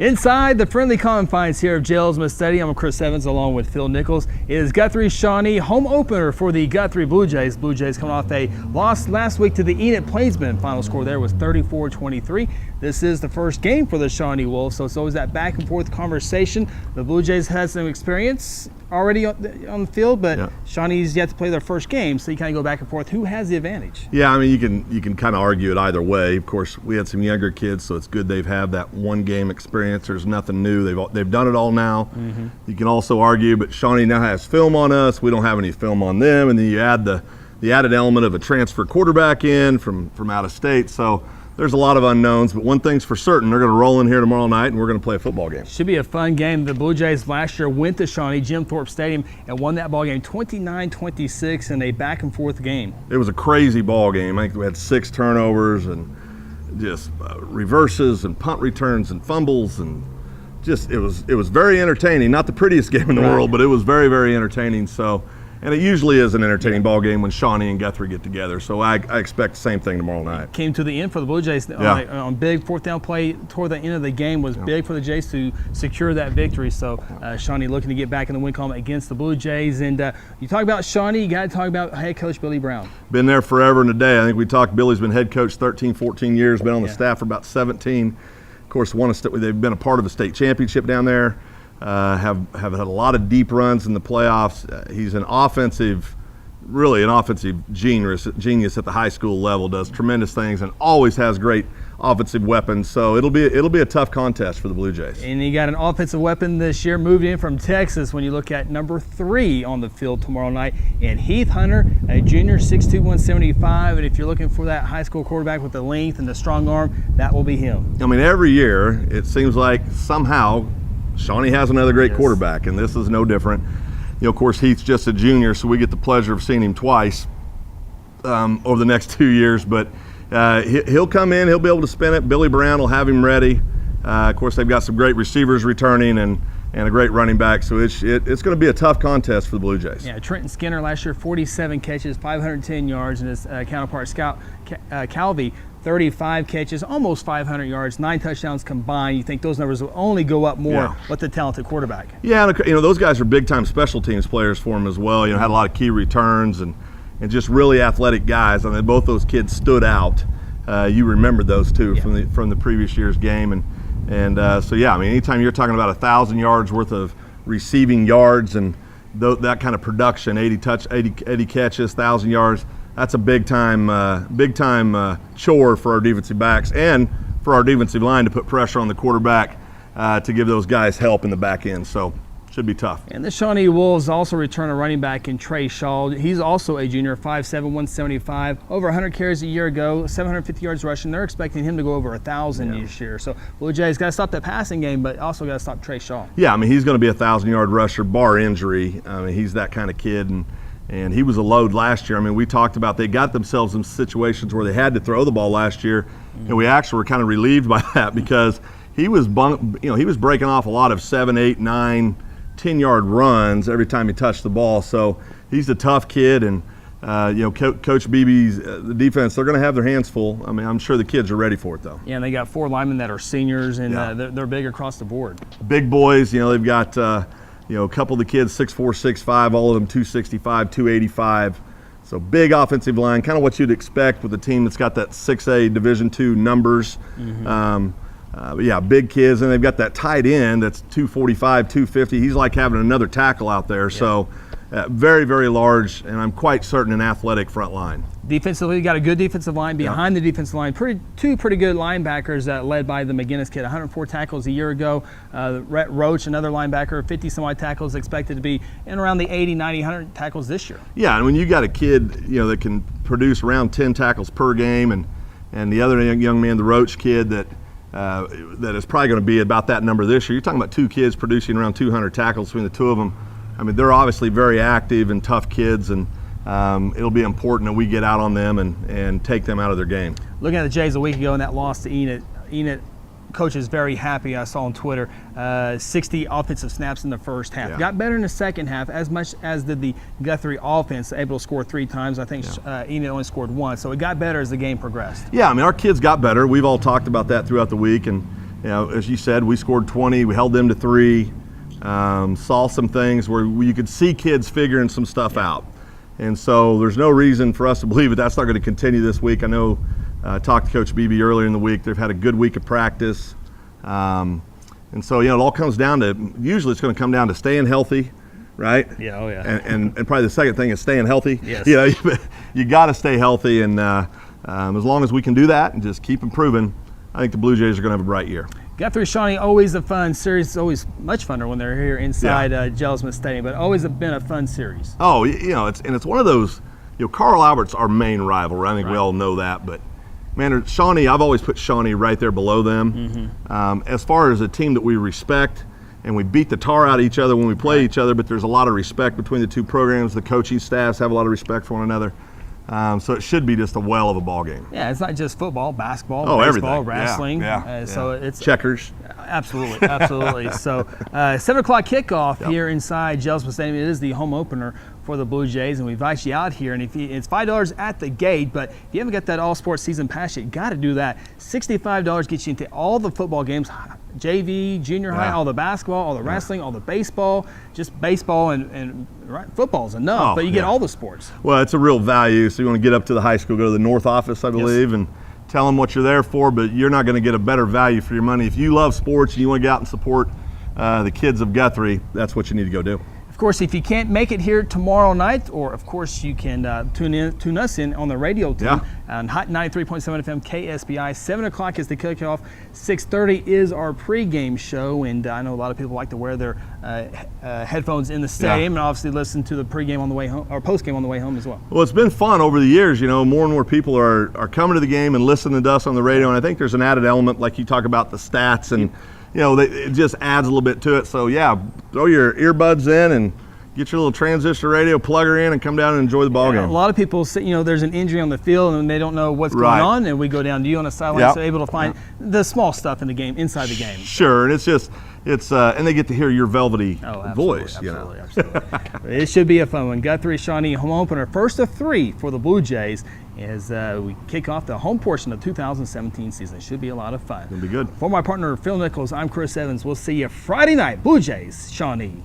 Inside the friendly confines here of Jelsma Stadium, I'm Chris Evans along with Phil Nichols. It is Guthrie Shawnee home opener for the Guthrie Blue Jays. Blue Jays coming off a loss last week to the Enid Plainsmen. Final score there was 34-23. This is the first game for the Shawnee Wolves, so it's always that back and forth conversation. The Blue Jays had some experience already on the field, but Shawnee's yet to play their first game, so you kind of go back and forth. Who has the advantage? Yeah, I mean, you can kind of argue it either way. Of course, we had some younger kids, so it's good they've had that one game experience. There's nothing new. They've done it all now. You can also argue, but Shawnee now has film on us. We don't have any film on them, and then you add the added element of a transfer quarterback in from out of state. So there's a lot of unknowns, but one thing's for certain, they're going to roll in here tomorrow night and we're going to play a football game. Should be a fun game. The Blue Jays last year went to Shawnee, Jim Thorpe Stadium, and won that ball game 29-26 in a back and forth game. It was a crazy ball game. I think we had 6 turnovers and just reverses and punt returns and fumbles, and just it was very entertaining. Not the prettiest game in the world, but it was very, very entertaining. So, and it usually is an entertaining ball game when Shawnee and Guthrie get together. So I expect the same thing tomorrow night. Came to the end for the Blue Jays on big fourth down play toward the end of the game was big for the Jays to secure that victory. So Shawnee looking to get back in the win column against the Blue Jays. And you talk about Shawnee, you got to talk about head coach Billy Brown. Been there forever and a day. I think we talked, Billy's been head coach 13, 14 years, been on the staff for about 17. Of course, they've been a part of the state championship down there. Have had a lot of deep runs in the playoffs. He's really an offensive genius at the high school level. Does tremendous things and always has great offensive weapons. So it'll be a tough contest for the Blue Jays. And he got an offensive weapon this year, moved in from Texas. When you look at number 3 on the field tomorrow night, and Heath Hunter, a junior, 6'2", 175. And if you're looking for that high school quarterback with the length and the strong arm, that will be him. I mean, every year it seems like somehow Shawnee has another great quarterback, and this is no different. You know, of course, Heath's just a junior, so we get the pleasure of seeing him twice over the next 2 years. But he'll come in, he'll be able to spin it. Billy Brown will have him ready. Of course, they've got some great receivers returning and a great running back, so it's going to be a tough contest for the Blue Jays. Yeah, Trenton Skinner last year, 47 catches, 510 yards, and his counterpart Calvi, 35 catches, almost 500 yards, 9 touchdowns combined. You think those numbers will only go up more with the talented quarterback? Yeah, and those guys are big-time special teams players for him as well. Had a lot of key returns and just really athletic guys. I mean, both those kids stood out. You remember those two from the previous year's game, so yeah, I mean, anytime you're talking about 1,000 yards worth of receiving yards and that kind of production, 80 catches, 1,000 yards. That's a big time chore for our defensive backs and for our defensive line to put pressure on the quarterback to give those guys help in the back end. So should be tough. And the Shawnee Wolves also return a running back in Trey Shaw. He's also a junior, 5'7", 175, over 100 carries a year ago, 750 yards rushing. They're expecting him to go over 1,000 this year. So Blue Jays got to stop that passing game, but also got to stop Trey Shaw. Yeah, I mean, he's going to be a 1,000-yard rusher, bar injury. I mean, he's that kind of kid. And he was a load last year. I mean, we talked about they got themselves in situations where they had to throw the ball last year, and we actually were kind of relieved by that because he was breaking off a lot of 7, 8, 9, 10-yard runs every time he touched the ball. So he's a tough kid, and Coach Beebe's the defense, they're going to have their hands full. I mean, I'm sure the kids are ready for it though. Yeah, and they got 4 linemen that are seniors, and they're big across the board. Big boys. They've got. A couple of the kids, 6'4", 6'5", all of them 265, 285. So big offensive line, kind of what you'd expect with a team that's got that 6A Division II numbers. But yeah, big kids, and they've got that tight end that's 245, 250. He's like having another tackle out there. So very, very large, and I'm quite certain an athletic front line. Defensively, got a good defensive line. Behind the defensive line, two pretty good linebackers led by the McGinnis kid, 104 tackles a year ago. Rhett Roach, another linebacker, 50-some-odd tackles, expected to be in around the 80, 90, 100 tackles this year. Yeah, and when you got a kid, that can produce around 10 tackles per game, and the other young man, the Roach kid, that is probably going to be about that number this year. You're talking about 2 kids producing around 200 tackles between the 2 of them. I mean, they're obviously very active and tough kids, and it'll be important that we get out on them and take them out of their game. Looking at the Jays a week ago in that loss to Enid, coach is very happy. I saw on Twitter 60 offensive snaps in the first half. Got better in the second half, as much as did the Guthrie offense, able to score 3 times. I think Enid only scored 1, so it got better as the game progressed. Yeah, I mean, our kids got better. We've all talked about that throughout the week, and as you said, we scored 20. We held them to 3. Saw some things where you could see kids figuring some stuff out. And so there's no reason for us to believe that that's not going to continue this week. I know I talked to Coach Beebe earlier in the week. They've had a good week of practice. And so, it all comes down to, usually it's going to come down to staying healthy, right? Yeah, oh yeah. And probably the second thing is staying healthy. Yes. You got to stay healthy. And as long as we can do that and just keep improving, I think the Blue Jays are going to have a bright year. Guthrie Shawnee, always a fun series. It's always much funner when they're here inside Jelsma Stadium, but always been a fun series. Oh, it's one of those, Carl Albert's our main rival. I think we all know that, but man, Shawnee, I've always put Shawnee right there below them. As far as a team that we respect, and we beat the tar out of each other when we play each other, but there's a lot of respect between the two programs. The coaching staffs have a lot of respect for one another. So it should be just a well of a ball game. Yeah, it's not just football, basketball, baseball, everything. wrestling. So it's checkers. Absolutely. So 7 o'clock kickoff here inside Jelsma Stadium. It is the home opener for the Blue Jays, and we invite you out here. And it's $5 at the gate, but if you haven't got that all sports season pass, you got to do that. $65 gets you into all the football games, JV, junior high, all the basketball, all the wrestling, all the baseball. Just baseball and football's enough, but you get all the sports. Well, it's a real value. So you want to get up to the high school, go to the North office, I believe, and tell them what you're there for, but you're not going to get a better value for your money. If you love sports and you want to get out and support the kids of Guthrie, that's what you need to go do. Of course, if you can't make it here tomorrow night, or of course you can tune us in on the radio team on Hot 93.7 FM KSBI. 7 o'clock is the kickoff. 6:30 is our pregame show, and I know a lot of people like to wear their headphones in the stadium and obviously listen to the pregame on the way home, or postgame on the way home as well. Well, it's been fun over the years. More and more people are coming to the game and listening to us on the radio, and I think there's an added element, like you talk about the stats and. It just adds a little bit to it. So, throw your earbuds in and get your little transistor radio, plug her in, and come down and enjoy the ball game. A lot of people say, there's an injury on the field and they don't know what's going on, and we go down to you on the sideline, so able to find the small stuff in the game, inside the game. Sure, and and they get to hear your velvety voice. Absolutely. It should be a fun one. Guthrie Shawnee home opener, first of 3 for the Blue Jays as we kick off the home portion of the 2017 season. It should be a lot of fun. It'll be good. For my partner Phil Nichols, I'm Chris Evans. We'll see you Friday night, Blue Jays Shawnee.